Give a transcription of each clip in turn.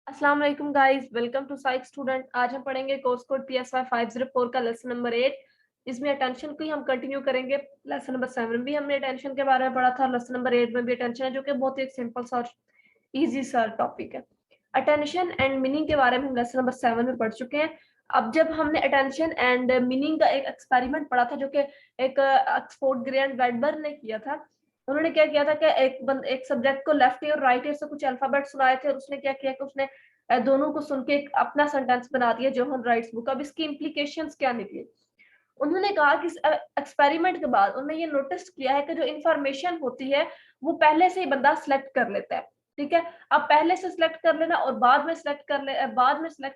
अस्सलाम वालेकुम guys, welcome to psych student. आज हम पढ़ेंगे कोर्स कोड PSY 504 का लेसन नंबर 8। इसमें अटेंशन को ही हम कंटिन्यू करेंगे। लेसन नंबर 7 भी हमने अटेंशन के बारे में पढ़ा था, लेसन नंबर 8 में भी अटेंशन है, जो कि बहुत ही एक सिंपल सा और इजी सा टॉपिक है। अटेंशन एंड मीनिंग के बारे में हम लेसन नंबर 7 में पढ़ चुके हैं। अब जब हमने अटेंशन एंड मीनिंग का एक एक्सपेरिमेंट पढ़ा था, जो कि एक ऑक्सफोर्ड ग्रे एंड वेडबर ने किया था। उन्होंने क्या किया था कि एक सब्जेक्ट को लेफ्ट ईयर राइट ईयर से कुछ अल्फाबेट सुनाए थे, और उसने क्या किया कि उसने दोनों को सुन के एक अपना सेंटेंस बना दिया जोहन राइट्स बुक। अब इसकी इम्प्लीकेशंस क्या निकली? उन्होंने कहा कि एक्सपेरिमेंट के बाद उन्होंने ये नोटिस किया है कि जो इंफॉर्मेशन होती है वो पहले से ही बंदा सिलेक्ट कर लेता है। ठीक है, अब पहले से सिलेक्ट कर लेना और बाद में सिलेक्ट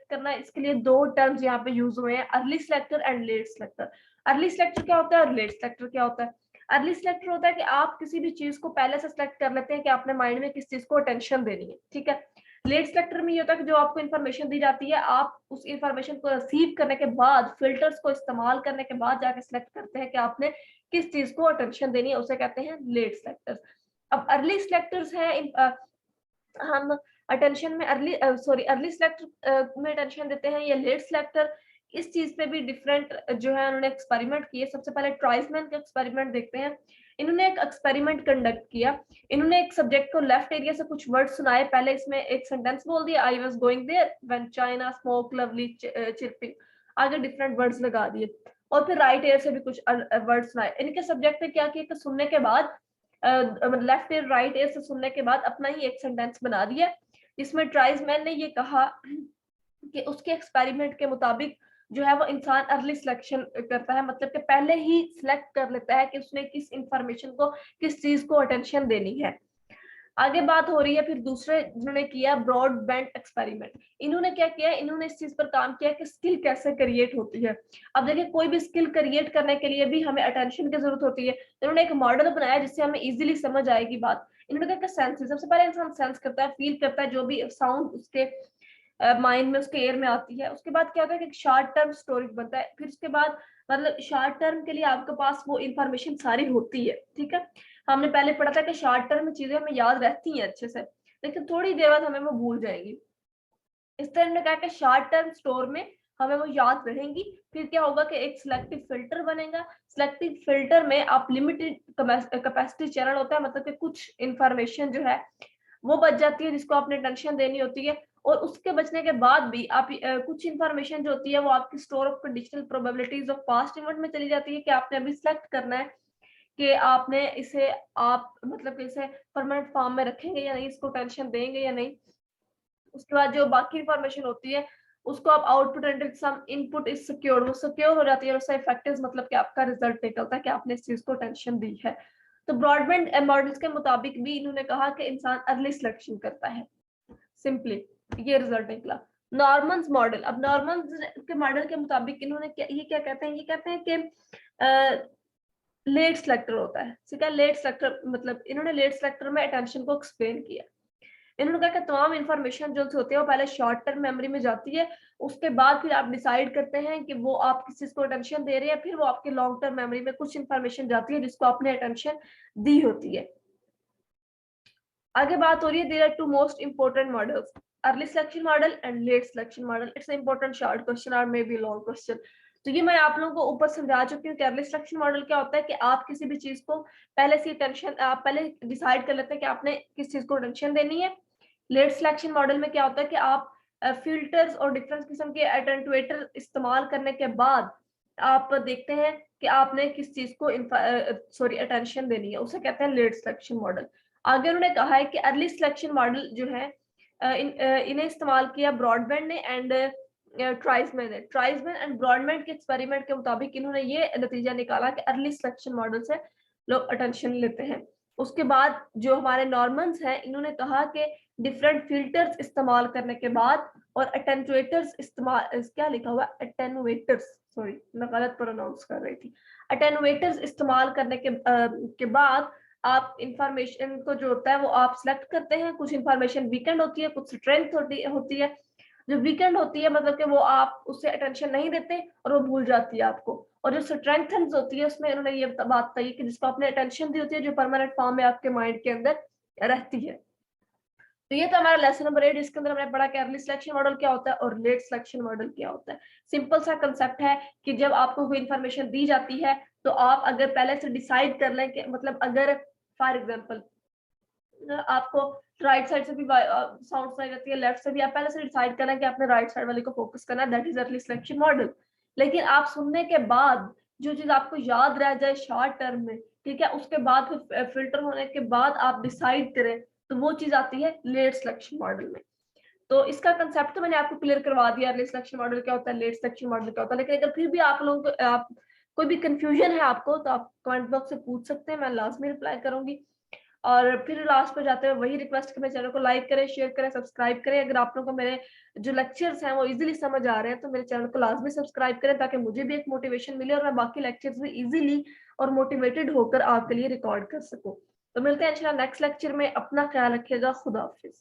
करना, इसके लिए दो टर्म्स यहाँ पे यूज हुए हैं, early selector and let selector. Early selector क्या होता है और लेट सिलेक्टर क्या होता है? अर्ली सिलेक्टर होता है कि आप किसी भी चीज को पहले से सिलेक्ट कर लेते हैं कि आपने माइंड में किस चीज को अटेंशन देनी है। ठीक है, लेट सेक्टर में ये होता है कि जो आपको इन्फॉर्मेशन दी जाती है, आप उस इन्फॉर्मेशन को रिसीव करने के बाद, फिल्टर्स को इस्तेमाल करने के बाद जाके सिलेक्ट करते हैं कि आपने किस चीज को अटेंशन देनी है, उसे कहते हैं लेट सेलेक्टर्स। अब अर्ली सिलेक्टर्स है, हम अटेंशन में अर्ली सिलेक्टर में अटेंशन देते हैं या लेट सिलेक्टर। इस चीज पे भी डिफरेंट जो है उन्होंने एक्सपेरिमेंट किए। सबसे पहले ट्राइसमैन का एक्सपेरिमेंट देखते हैं। इन्होंने एक एक्सपेरिमेंट कंडक्ट किया। इन्होंने एक सब्जेक्ट को लेफ्ट एरिया से कुछ वर्ड सुनाए। पहले इसमें एक सेंटेंस बोल दिया, I was going there when China smoke lovely chirping. आगे डिफरेंट वर्ड्स लगा दिए, और फिर राइट एयर से भी कुछ वर्ड सुनाए। इनके सब्जेक्ट ने क्या किया कि सुनने के बाद, लेफ्ट एयर राइट एयर से सुनने के बाद अपना ही एक सेंटेंस बना दिया, जिसमें ट्राइसमैन ने ये कहा कि उसके एक्सपेरिमेंट के मुताबिक जो है वो इंसान अर्ली सिलेक्शन करता है, मतलब कि पहले ही सिलेक्ट कर लेता है कि उसने किस इंफॉर्मेशन को, किस चीज को अटेंशन देनी है। आगे बात हो रही है फिर दूसरे जिन्होंने किया ब्रॉड बैंड एक्सपेरिमेंट। इन्होंने क्या किया, इन्होंने इस चीज पर काम किया कि स्किल कैसे क्रिएट होती है। अब देखिए, कोई भी स्किल क्रिएट करने के लिए भी हमें अटेंशन की जरूरत होती है। तो इन्होंने एक मॉडल बनाया जिससे हमें इजीली समझ आएगी बात। इन्होंने कहा कि सेंसेस, सबसे पहले इंसान सेंस करता है, फील करता है जो भी साउंड उसके माइंड में, उसके एयर में आती है। उसके बाद क्या होता है कि एक शॉर्ट टर्म स्टोरेज बनता है। फिर उसके बाद मतलब शॉर्ट टर्म के लिए आपके पास वो इंफॉर्मेशन सारी होती है। ठीक है, हमने पहले पढ़ा था कि शॉर्ट टर्म में चीजें हमें याद रहती हैं अच्छे से, लेकिन थोड़ी देर बाद हमें वो भूल जाएंगी। इस तरह ने कहा कि शॉर्ट टर्म स्टोर में हमें वो याद रहेंगी। फिर क्या होगा कि एक सिलेक्टिव फिल्टर बनेगा। सिलेक्टिव फिल्टर में आप लिमिटेड कैपेसिटी चैनल होता है, मतलब कि कुछ इंफॉर्मेशन जो है वो बच जाती है जिसको आपने टेंशन देनी होती है। और उसके बचने के बाद भी आप कुछ इंफॉर्मेशन जो होती है वो आपकी store of conditional probabilities of past event में चली जाती है कि आपने अभी सिलेक्ट करना है कि आपने इसे, आप मतलब कि इसे परमानेंट फॉर्म में रखेंगे या नहीं, इसको टेंशन देंगे या नहीं। उसके बाद जो बाकी इंफॉर्मेशन होती है उसको आप output and some input is secured, वो सिक्योर हो जाती है, और उससे इफेक्टिव मतलब कि आपका रिजल्ट निकलता है कि आपने इस चीज को टेंशन दी है। तो ब्रॉडबैंड मॉडल्स के मुताबिक भी इन्होंने कहा कि इंसान अर्ली सिलेक्शन करता है। सिंपली ये रिजल्ट निकला। नॉर्मन्स मॉडल, अब नॉर्मन्स के मॉडल के मुताबिक इन्होंने ये क्या कहते हैं, ये कहते हैं कि लेट सिलेक्टर होता है। ठीक है, लेट सिलेक्टर मतलब इन्होंने लेट सिलेक्टर में अटेंशन को एक्सप्लेन किया। इन्होंने कहा कि तमाम इंफॉर्मेशन जो होती है वो पहले शॉर्ट टर्म मेमोरी में जाती है, उसके बाद फिर आप डिसाइड करते हैं कि वो आप किस चीज को अटेंशन दे रहे हैं, फिर वो आपके लॉन्ग टर्म मेमोरी में कुछ इंफॉर्मेशन जाती है जिसको आपने अटेंशन दी होती है। आगे बात हो रही है, there are two most important models, early selection model and late selection model. It's important short question और मे बी लॉन्ग क्वेश्चन। तो ये मैं आप लोगों को ऊपर समझा चुकी हूँ कि अर्ली सिलेक्शन मॉडल क्या होता है कि आप किसी भी चीज को पहले से टेंशन, आप पहले डिसाइड कर लेते हैं कि आपने किस चीज को टेंशन देनी है। लेट सिलेक्शन मॉडल में क्या होता है कि आप फिल्टर्स और डिफरेंट किस्म के अटेंटुएटर इस्तेमाल करने के बाद आप देखते हैं कि आपने किस चीज को अटेंशन देनी है, उसे कहते हैं लेट सिलेक्शन मॉडल। आगे उन्होंने कहा है कि अर्ली सिलेक्शन मॉडल जो है इन्हें इस्तेमाल किया ब्रॉडबैंड ने एंड ट्राइसमैन ने। ट्राइसमैन एंड ब्रॉडबैंड के एक्सपेरिमेंट के मुताबिक इन्होंने ये नतीजा निकाला कि अर्ली सिलेक्शन मॉडल से लोग अटेंशन लेते हैं। उसके बाद जो हमारे नॉर्मन्स हैं, इन्होंने कहा कि डिफरेंट फिल्टर्स इस्तेमाल करने के बाद और अटेंटुएटर्स इस्तेमाल, क्या लिखा हुआ अटेनुएटर्स, सॉरी मैं गलत प्रोनाउंस कर रही थी, अटेनुएटर्स इस्तेमाल करने के बाद आप इंफॉर्मेशन को जो होता है वो आप सिलेक्ट करते हैं। कुछ इंफॉर्मेशन वीकेंड होती है, कुछ स्ट्रेंथ होती है। जो वीकेंड होती है मतलब कि वो आप उससे अटेंशन नहीं देते और वो भूल जाती है आपको। और जो स्ट्रेंथन्स होती है उसमें उन्होंने ये बात बताई कि जिसको आपने अटेंशन दी होती है, जो परमानेंट फॉर्म में आपके माइंड के अंदर रहती है। तो ये तो हमारा लेसन नंबर 8, इसके अंदर हमने पढ़ा कि अर्ली सिलेक्शन मॉडल क्या होता है और लेट सिलेक्शन मॉडल क्या होता है। सिंपल सा कंसेप्ट है कि जब आपको कोई इंफॉर्मेशन दी जाती है तो आप अगर पहले से डिसाइड कर लें कि मतलब अगर फॉर एग्जांपल आपको राइट साइड से भी साउंड सुनाई जाती है, लेफ्ट से भी, आप पहले से डिसाइड करें कि आपने राइट साइड वाले को फोकस करना है, that is early selection model. लेकिन आप सुनने के बाद जो चीज आपको याद रह जाए शॉर्ट टर्म में, ठीक है, उसके बाद फिर फिल्टर होने के बाद आप डिसाइड करें, तो वो चीज आती है लेट सिलेक्शन मॉडल में। तो इसका कंसेप्ट तो मैंने आपको क्लियर करवा दिया, अर्ली सिलेक्शन मॉडल क्या होता है, लेट सिलेक्शन मॉडल क्या होता है। लेकिन अगर फिर भी आप लोगों को कोई भी कंफ्यूजन है आपको, तो आप कमेंट बॉक्स से पूछ सकते हैं, मैं लास्ट में रिप्लाई करूंगी। और फिर लास्ट पे जाते हुए वही रिक्वेस्ट कि मेरे चैनल को लाइक करें, शेयर करें, सब्सक्राइब करें। अगर आप लोगों को मेरे जो लेक्चर्स हैं वो इजीली समझ आ रहे हैं तो मेरे चैनल को लाजमी सब्सक्राइब करें, ताकि मुझे भी एक मोटिवेशन मिले और मैं बाकी लेक्चर्स भी इजीली और मोटिवेटेड होकर आपके लिए रिकॉर्ड कर सकूं। तो मिलते हैं इंशाल्लाह नेक्स्ट लेक्चर में। अपना ख्याल रखिएगा। खुदा हाफिज।